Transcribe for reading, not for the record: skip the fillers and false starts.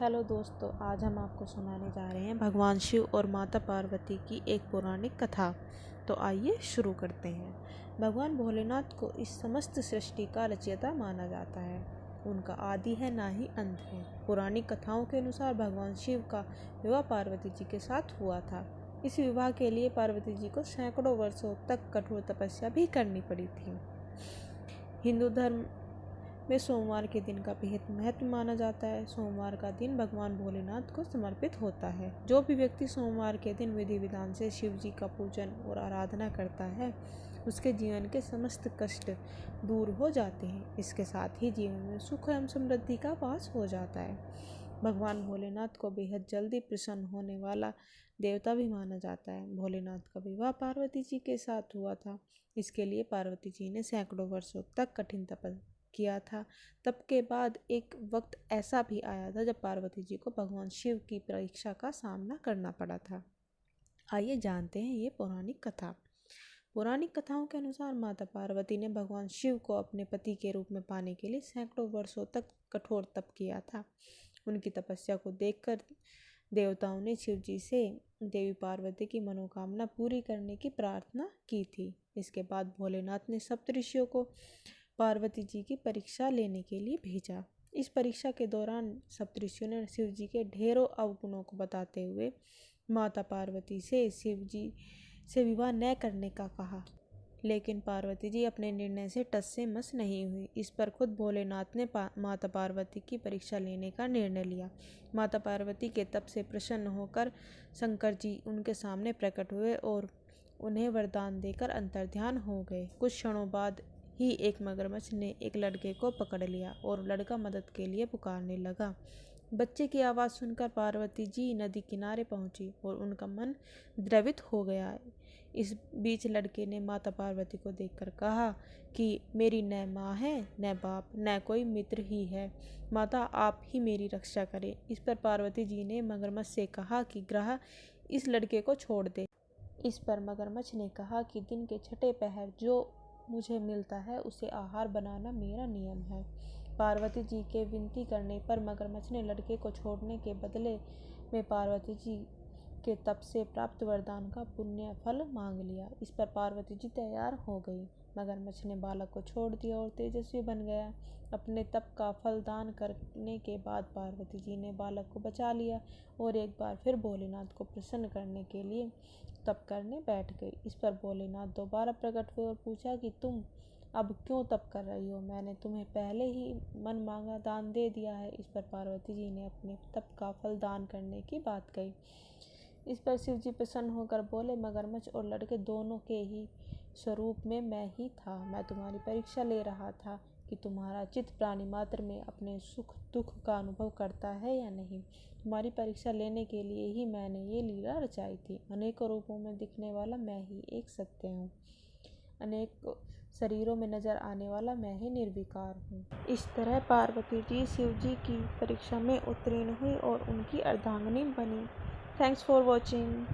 Hello दोस्तों, आज हम आपको सुनाने जा रहे हैं भगवान शिव और माता पार्वती की एक पौराणिक कथा। तो आइए शुरू करते हैं। भगवान भोलेनाथ को इस समस्त सृष्टि का रचयिता माना जाता है। उनका आदि है ना ही अंत है। पुरानी कथाओं के अनुसार भगवान शिव का विवाह पार्वती जी के साथ हुआ था। इस विवाह के लिए पार्वती जी को सैकड़ों वर्षों तक कठोर तपस्या भी करनी पड़ी थी। हिंदू धर्म में सोमवार के दिन का बेहद महत्व माना जाता है। सोमवार का दिन भगवान भोलेनाथ को समर्पित होता है। जो भी व्यक्ति सोमवार के दिन विधि विधान से शिव जी का पूजन और आराधना करता है, उसके जीवन के समस्त कष्ट दूर हो जाते हैं। इसके साथ ही जीवन में सुख एवं समृद्धि का वास हो जाता है। भगवान भोलेनाथ को बेहद जल्दी प्रसन्न होने वाला देवता भी माना जाता है। भोलेनाथ का विवाह पार्वती जी के साथ हुआ था। इसके लिए पार्वती जी ने सैकड़ों वर्षों तक कठिन तपस्या किया था। तब के बाद एक वक्त ऐसा भी आया था जब पार्वती जी को भगवान शिव की परीक्षा का सामना करना पड़ा था। आइए जानते हैं ये पौराणिक कथा। पौराणिक कथाओं के अनुसार माता पार्वती ने भगवान शिव को अपने पति के रूप में पाने के लिए सैकड़ों वर्षों तक कठोर तप किया था। उनकी तपस्या को देखकर देवताओं ने शिव जी से देवी पार्वती की मनोकामना पूरी करने की प्रार्थना की थी। इसके बाद भोलेनाथ ने सप्तऋषियों को पार्वती जी की परीक्षा लेने के लिए भेजा। इस परीक्षा के दौरान सप्तऋषियों ने शिव जी के ढेरों अवगुणों को बताते हुए माता पार्वती से शिव जी से विवाह न करने का कहा, लेकिन पार्वती जी अपने निर्णय से टस से मस नहीं हुई। इस पर खुद भोलेनाथ ने माता पार्वती की परीक्षा लेने का निर्णय लिया। माता पार्वती के तप से प्रसन्न होकर शंकर जी उनके सामने प्रकट हुए और उन्हें वरदान देकर अंतर्ध्यान हो गए। कुछ क्षणों बाद ही एक मगरमच्छ ने एक लड़के को पकड़ लिया और लड़का मदद के लिए पुकारने लगा। बच्चे की आवाज़ सुनकर पार्वती जी नदी किनारे पहुंची और उनका मन द्रवित हो गया। इस बीच लड़के ने माता पार्वती को देखकर कहा कि मेरी न माँ है, न बाप, न कोई मित्र ही है। माता, आप ही मेरी रक्षा करें। इस पर पार्वती जी ने मगरमच्छ से कहा कि ग्रह इस लड़के को छोड़ दे। इस पर मगरमच्छ ने कहा कि दिन के छठे पहर जो मुझे मिलता है उसे आहार बनाना मेरा नियम है। पार्वती जी के विनती करने पर मगरमच्छ ने लड़के को छोड़ने के बदले में पार्वती जी के तप से प्राप्त वरदान का पुण्य फल मांग लिया। इस पर पार्वती जी तैयार हो गई। मगरमच्छ ने बालक को छोड़ दिया और तेजस्वी बन गया। अपने तप का फल दान करने के बाद पार्वती जी ने बालक को बचा लिया और एक बार फिर भोलेनाथ को प्रसन्न करने के लिए तप करने बैठ गई। इस पर भोलेनाथ दोबारा प्रकट हुए और पूछा कि तुम अब क्यों तप कर रही हो? मैंने तुम्हें पहले ही मन मांगा दान दे दिया है। इस पर पार्वती जी ने अपने तप का फल दान करने की बात कही। इस पर शिव जी प्रसन्न होकर बोले, मगरमच्छ और लड़के दोनों के ही स्वरूप में मैं ही था। मैं तुम्हारी परीक्षा ले रहा था कि तुम्हारा चित्त प्राणी मात्र में अपने सुख दुख का अनुभव करता है या नहीं। तुम्हारी परीक्षा लेने के लिए ही मैंने ये लीला रचाई थी। अनेकों रूपों में दिखने वाला मैं ही एक सत्य हूँ। अनेक शरीरों में नजर आने वाला मैं ही निर्विकार हूँ। इस तरह पार्वती जी शिव जी की परीक्षा में उत्तीर्ण हुई और उनकी अर्धांगिनी बनी। Thanks for watching.